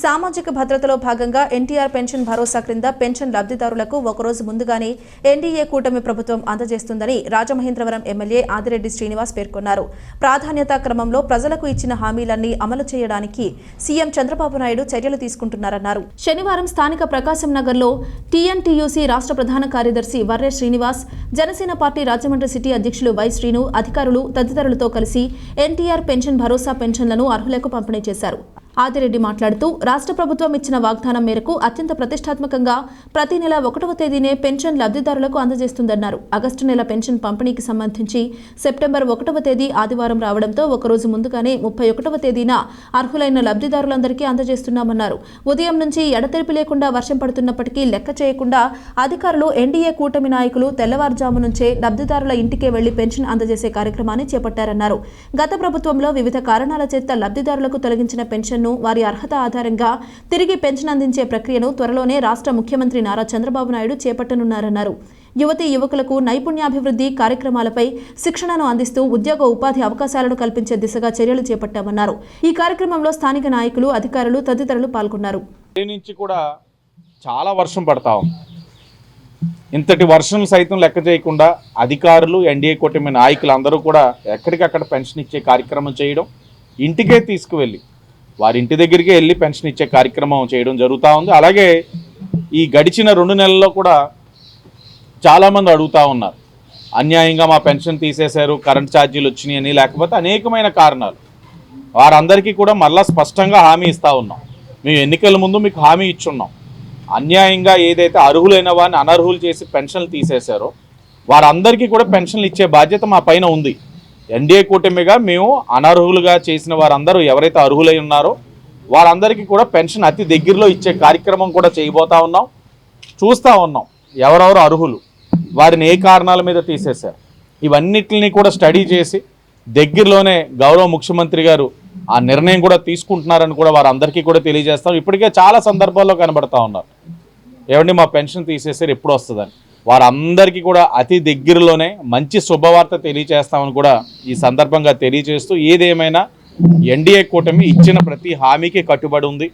సామాజిక భద్రతలో భాగంగా ఎన్టీఆర్ పెన్షన్ భరోసా క్రింద పెన్షన్ లబ్ధిదారులకు ఒకరోజు ముందుగానే ఎన్డీఏ కూటమి ప్రభుత్వం అందజేస్తుందని రాజమహేంద్రవరం ఎమ్మెల్యే ఆదిరెడ్డి శ్రీనివాస్ పేర్కొన్నారు. ప్రాధాన్యతా క్రమంలో ప్రజలకు ఇచ్చిన హామీలన్నీ అమలు చేయడానికి సీఎం చంద్రబాబు నాయుడు చర్యలు తీసుకుంటున్నారన్నారు. శనివారం స్థానిక ప్రకాశం నగర్లో టీఎన్టీయూసీ రాష్ట్ర ప్రధాన కార్యదర్శి వర్రె శ్రీనివాస్, జనసేన పార్టీ రాజమండ్రి సిటీ అధ్యక్షులు వై శ్రీను, అధికారులు తదితరులతో కలిసి ఎన్టీఆర్ పెన్షన్ భరోసా పెన్షన్లను అర్హులకు పంపిణీ చేశారు. ఆదిరెడ్డి మాట్లాడుతూ రాష్ట్ర ప్రభుత్వం ఇచ్చిన వాగ్దానం మేరకు అత్యంత ప్రతిష్టాత్మకంగా ప్రతి నెల 1వ తేదీనే పెన్షన్ లబ్ధిదారులకు అందజేస్తుందన్నారు. ఆగస్టు నెల పెన్షన్ పంపిణీకి సంబంధించి సెప్టెంబర్ 1వ తేదీ ఆదివారం రావడంతో ఒకరోజు ముందుగానే 31వ తేదీన అర్హులైన లబ్ధిదారులందరికీ అందజేస్తున్నామన్నారు. ఉదయం నుంచి ఎడతెరిపి లేకుండా వర్షం పడుతున్నప్పటికీ లెక్క చేయకుండా అధికారులు ఎన్డీఏ కూటమి నాయకులు తెల్లవారుజాము నుంచే లబ్ధిదారుల ఇంటికే వెళ్లి పెన్షన్ అందజేసే కార్యక్రమాన్ని చేపట్టారన్నారు. గత ప్రభుత్వంలో వివిధ కారణాల చేత లబ్ధిదారులకు తొలగించిన పెన్షన్ వారి అర్హత ఆధారంగా తిరిగి పెన్షన్ అందించే ప్రక్రియను త్వరలోనే రాష్ట్ర ముఖ్యమంత్రి నారా చంద్రబాబు నాయుడు చేపట్టనున్నారన్నారు. యువతీ యువకులకు నైపుణ్యాభివృద్ధి కార్యక్రమాలపై శిక్షణను అందిస్తూ ఉద్యోగ ఉపాధి అవకాశాలను కల్పించే దిశగా చర్యలు చేపట్టామన్నారు. ఈ కార్యక్రమంలో స్థానిక నాయకులు, అధికారులు తదితరులు పాల్గొన్నారు. చాలా వర్షం పడతా ఉంది. ఇంతటి వర్షం సైతం లెక్క చేయకుండా అధికారులు, ఎన్డీఏ కూటమి నాయకులందరూ కూడా ఎక్కడికక్కడ పెన్షన్ ఇచ్చే కార్యక్రమం చేయడం, ఇంటికే తీసుకువెళ్ళి వారి ఇంటి దగ్గరికి వెళ్ళి పెన్షన్ ఇచ్చే కార్యక్రమం చేయడం జరుగుతూ ఉంది. అలాగే ఈ గడిచిన 2 నెలల్లో కూడా చాలామంది అడుగుతూ ఉన్నారు, అన్యాయంగా మా పెన్షన్ తీసేశారు, కరెంట్ ఛార్జీలు వచ్చినాయి అని, లేకపోతే అనేకమైన కారణాలు. వారందరికీ కూడా మళ్ళా స్పష్టంగా హామీ ఇస్తూ ఉన్నాం. మేము ఎన్నికల ముందు మీకు హామీ ఇచ్చున్నాం. అన్యాయంగా ఏదైతే అర్హులైన వారిని అనర్హులు చేసి పెన్షన్లు తీసేశారో వారందరికీ కూడా పెన్షన్లు ఇచ్చే బాధ్యత మా పైన ఉంది. ఎన్డీఏ కూటమిగా మేము అనర్హులుగా చేసిన వారందరూ ఎవరైతే అర్హులై ఉన్నారో వారందరికీ కూడా పెన్షన్ అతి దగ్గరలో ఇచ్చే కార్యక్రమం కూడా చేయబోతా ఉన్నాం. చూస్తూ ఉన్నాం ఎవరెవరు అర్హులు, వారిని ఏ కారణాల మీద తీసేశారు, ఇవన్నిటిని కూడా స్టడీ చేసి దగ్గరలోనే గౌరవ ముఖ్యమంత్రి గారు ఆ నిర్ణయం కూడా తీసుకుంటున్నారని కూడా వారందరికీ కూడా తెలియజేస్తాం. ఇప్పటికే చాలా సందర్భాల్లో కనబడతా ఉన్నారు, ఏమండి మా పెన్షన్ తీసేసారు ఎప్పుడు వస్తుందని. వారందరికీ కూడా అతి దగ్గరలోనే మంచి శుభవార్త తెలియజేస్తామని కూడా ఈ సందర్భంగా తెలియజేస్తూ, ఏదేమైనా ఎన్డీఏ కూటమి ఇచ్చిన ప్రతి హామీకి కట్టుబడి ఉంది.